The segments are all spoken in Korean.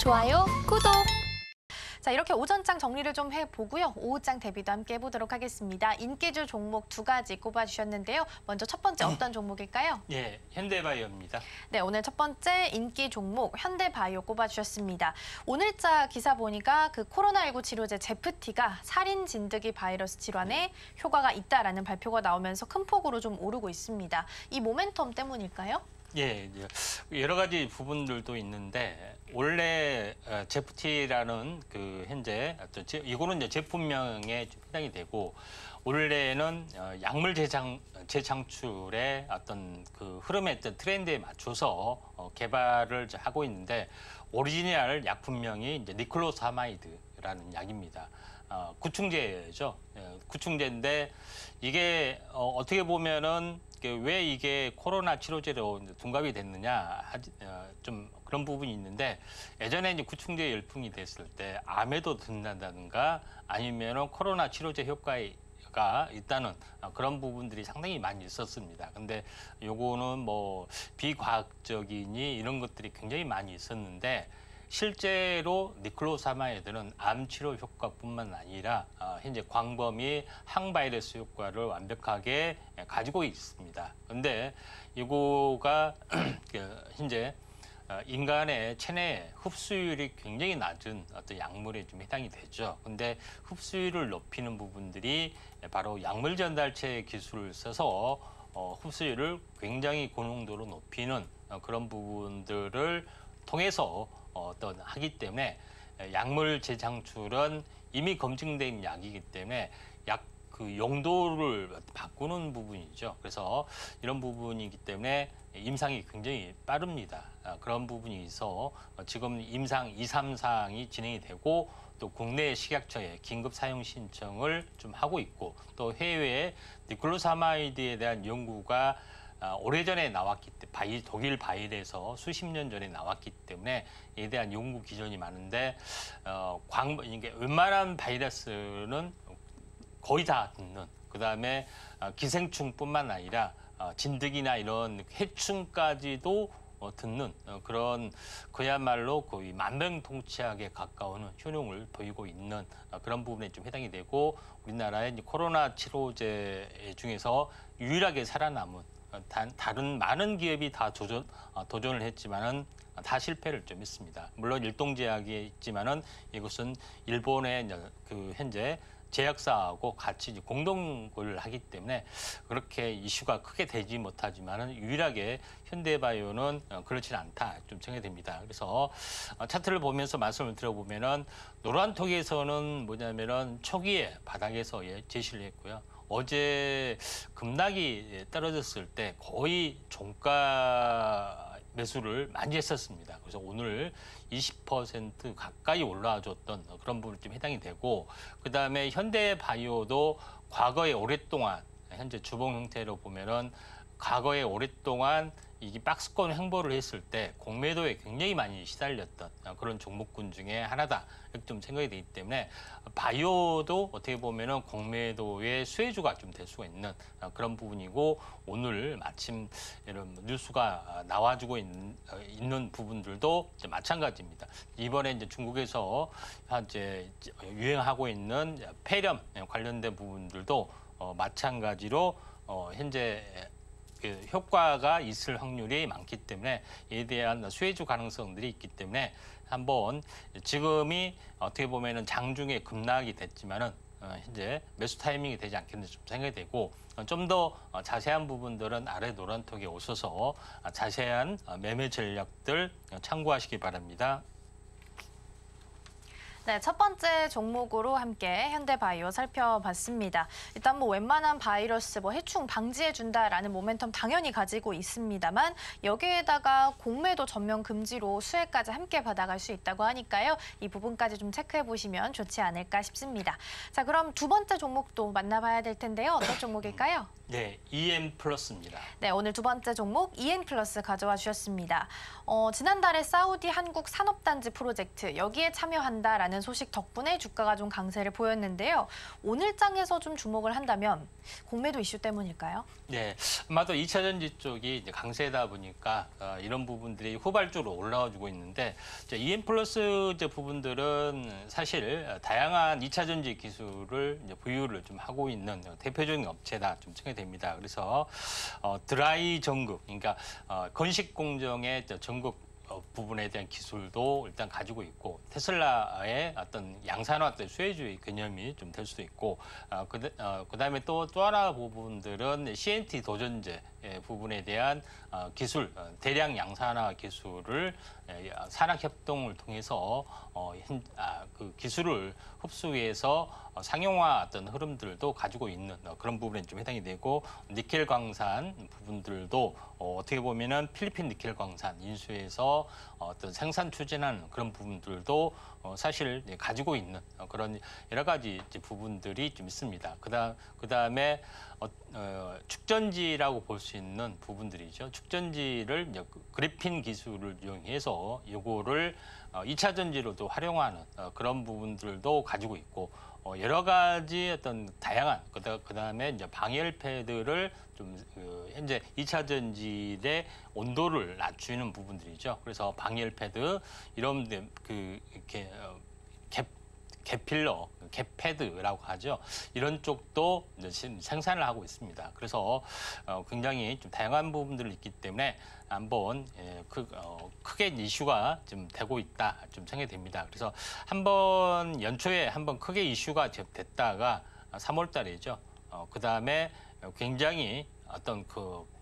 좋아요, 구독! 자, 이렇게 오전장 정리를 좀 해보고요. 오후장 대비도 함께 해보도록 하겠습니다. 인기주 종목 두 가지 꼽아주셨는데요. 먼저 첫 번째 어떤 종목일까요? 예, 현대바이오입니다. 네, 오늘 첫 번째 인기 종목 현대바이오 꼽아주셨습니다. 오늘자 기사 보니까 그 코로나19 치료제 제프티가 살인 진드기 바이러스 질환에 효과가 있다라는 발표가 나오면서 큰 폭으로 좀 오르고 있습니다. 이 모멘텀 때문일까요? 예, 여러 가지 부분들도 있는데 원래 제프티라는 그 현재 어떤 이거는 이제 제품명에 좀 해당이 되고 원래는 약물 재창출의 어떤 그 흐름의 어떤 트렌드에 맞춰서 개발을 하고 있는데 오리지널 약품명이 이제 니클로사마이드라는 약입니다. 구충제죠. 구충제인데 이게 어떻게 보면은 왜 이게 코로나 치료제로 둔갑이 됐느냐 좀 그런 부분이 있는데 예전에 이제 구충제 열풍이 됐을 때 암에도 든다든가 아니면은 코로나 치료제 효과가 있다는 그런 부분들이 상당히 많이 있었습니다. 근데 요거는 뭐 비과학적이니 이런 것들이 굉장히 많이 있었는데 실제로 니클로사마이드는 암 치료 효과뿐만 아니라 현재 광범위 항바이러스 효과를 완벽하게 가지고 있습니다. 그런데 이거가 현재 인간의 체내에 흡수율이 굉장히 낮은 어떤 약물에 좀 해당이 되죠. 근데 흡수율을 높이는 부분들이 바로 약물 전달체 기술을 써서 흡수율을 굉장히 고농도로 높이는 그런 부분들을 통해서 하기 때문에 약물 재창출은 이미 검증된 약이기 때문에 약 그 용도를 바꾸는 부분이죠. 그래서 이런 부분이기 때문에 임상이 굉장히 빠릅니다. 그런 부분이 있어 지금 임상 2, 3상이 진행이 되고 또 국내 식약처에 긴급 사용 신청을 좀 하고 있고 또 해외에 니클로사마이드에 대한 연구가 오래전에 나왔기 때문에 독일 바이러에서 수십 년 전에 나왔기 때문에 이에 대한 연구 기전이 많은데 이게 웬만한 바이러스는 거의 다 듣는 그다음에 기생충뿐만 아니라 진드기나 이런 해충까지도 듣는 그런 그야말로 거의 만병통치약에 가까운 효능을 보이고 있는 그런 부분에 좀 해당이 되고 우리나라의 코로나 치료제 중에서 유일하게 살아남은 다른 많은 기업이 다 도전을 했지만은 다 실패를 좀 했습니다. 물론 일동제약이 있지만은 이것은 일본의 그 현재 제약사하고 같이 공동을 하기 때문에 그렇게 이슈가 크게 되지 못하지만은 유일하게 현대바이오는 그렇지는 않다 좀 생각이 됩니다. 그래서 차트를 보면서 말씀을 드려보면은 노란톡에서는 뭐냐면은 초기에 바닥에서 제시를 했고요. 어제 급락이 떨어졌을 때 거의 종가 매수를 많이 했었습니다. 그래서 오늘 20% 가까이 올라와줬던 그런 부분이 좀 해당이 되고 그다음에 현대바이오도 과거에 오랫동안 현재 주봉 형태로 보면은 과거에 오랫동안 이게 박스권 횡보를 했을 때 공매도에 굉장히 많이 시달렸던 그런 종목군 중에 하나다 이렇게 좀 생각이 되기 때문에 바이오도 어떻게 보면은 공매도의 수혜주가 좀 될 수가 있는 그런 부분이고 오늘 마침 이런 뉴스가 나와주고 있는 부분들도 마찬가지입니다. 이번에 이제 중국에서 현재 유행하고 있는 폐렴 관련된 부분들도 마찬가지로 현재 효과가 있을 확률이 많기 때문에 이에 대한 수혜주 가능성들이 있기 때문에 한번 지금이 어떻게 보면은 장중에 급락이 됐지만은 현재 매수 타이밍이 되지 않겠는지 좀 생각이 되고 좀 더 자세한 부분들은 아래 노란톡에 오셔서 자세한 매매 전략들 참고하시기 바랍니다. 네, 첫 번째 종목으로 함께 현대바이오 살펴봤습니다. 일단 뭐 웬만한 바이러스, 해충 방지해준다라는 모멘텀 당연히 가지고 있습니다만 여기에다가 공매도 전면 금지로 수혜까지 함께 받아갈 수 있다고 하니까요. 이 부분까지 좀 체크해보시면 좋지 않을까 싶습니다. 자, 그럼 두 번째 종목도 만나봐야 될 텐데요. 어떤 종목일까요? 네, EN플러스입니다. 네, 오늘 두 번째 종목 EN플러스 가져와 주셨습니다. 지난달에 사우디 한국 산업단지 프로젝트 여기에 참여한다라는 소식 덕분에 주가가 좀 강세를 보였는데요. 오늘 장에서 좀 주목을 한다면 공매도 이슈 때문일까요? 네, 아마도 2차 전지 쪽이 이제 강세다 보니까 이런 부분들이 후발주로 올라와주고 있는데 EM 플러스 이제 부분들은 사실 다양한 2차 전지 기술을 이제 보유를 좀 하고 있는 대표적인 업체다 좀称이 됩니다. 그래서 드라이 전극, 그러니까 건식 공정의 전극 부분에 대한 기술도 일단 가지고 있고 테슬라의 어떤 양산화 어떤 수혜주의 개념이 좀 될 수도 있고 그다음에 또 하나 부분들은 CNT 도전제 부분에 대한 기술 대량 양산화 기술을 산학 협동을 통해서 그 기술을 흡수해서 상용화 어떤 흐름들도 가지고 있는 그런 부분에 좀 해당이 되고 니켈 광산 부분들도 어떻게 보면은 필리핀 니켈 광산 인수해서 어떤 생산 추진하는 그런 부분들도 사실 가지고 있는 그런 여러 가지 부분들이 좀 있습니다. 그다음에 축전지라고 볼 수 있는 부분들이죠. 축전지를 그래핀 기술을 이용해서 이거를 2차 전지로도 활용하는 그런 부분들도 가지고 있고 여러 가지 어떤 다양한 그다음에 이제 방열 패드를 좀 현재 2차 전지의 온도를 낮추는 부분들이죠. 그래서 방열 패드 이런 이렇게 갭필러, 갭패드라고 하죠. 이런 쪽도 생산을 하고 있습니다. 그래서 굉장히 좀 다양한 부분들이 있기 때문에 한번 크게 이슈가 좀 되고 있다 좀 생각이 됩니다. 그래서 한번 연초에 한번 크게 이슈가 됐다가 3월 달이죠. 그 다음에 굉장히 어떤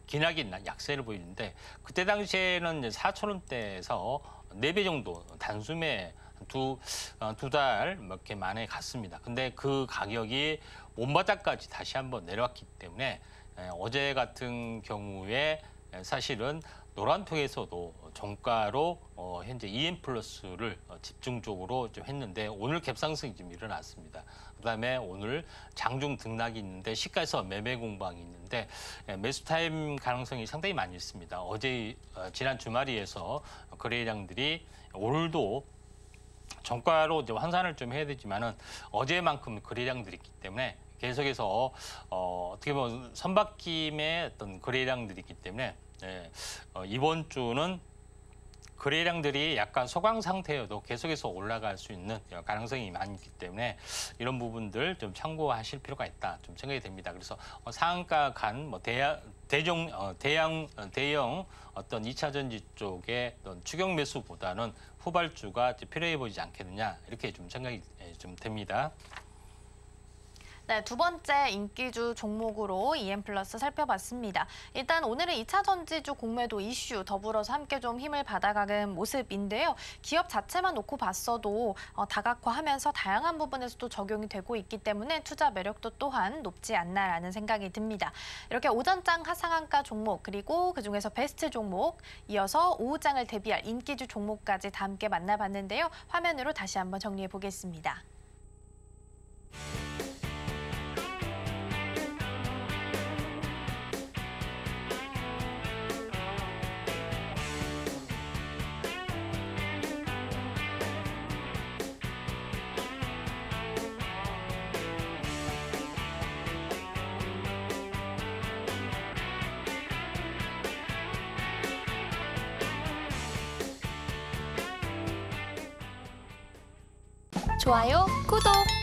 기나긴 약세를 보이는데 그때 당시에는 4,000원대에서 4배 정도 단숨에 두 달 몇 개 만에 갔습니다. 근데 그 가격이 원바닥까지 다시 한번 내려왔기 때문에 어제 같은 경우에 사실은 노란통에서도 종가로 현재 EM 플러스를 집중적으로 좀 했는데 오늘 갭상승이 좀 일어났습니다. 그다음에 오늘 장중 등락이 있는데 시가에서 매매 공방이 있는데 매수 타임 가능성이 상당히 많이 있습니다. 어제 지난 주말에서 거래량들이 오늘도 정가로 이제 환산을 좀 해야 되지만은 어제만큼 거래량들이 있기 때문에 계속해서 어떻게 보면 선박김의 어떤 거래량들이 있기 때문에 이번 주는 거래량들이 약간 소강 상태여도 계속해서 올라갈 수 있는 가능성이 많이 있기 때문에 이런 부분들 좀 참고하실 필요가 있다 좀 생각이 됩니다. 그래서 상한가 간 대형 어떤 2차 전지 쪽의 어떤 추격 매수보다는 후발주가 필요해 보이지 않겠느냐 이렇게 좀 생각이 좀 됩니다. 네, 두 번째 인기주 종목으로 EM 플러스 살펴봤습니다. 일단 오늘은 2차 전지주 공매도 이슈 더불어서 함께 좀 힘을 받아가는 모습인데요. 기업 자체만 놓고 봤어도 다각화하면서 다양한 부분에서도 적용이 되고 있기 때문에 투자 매력도 또한 높지 않나라는 생각이 듭니다. 이렇게 오전장 하상한가 종목 그리고 그중에서 베스트 종목 이어서 오후장을 대비할 인기주 종목까지 다 함께 만나봤는데요. 화면으로 다시 한번 정리해 보겠습니다. 좋아요, 구독!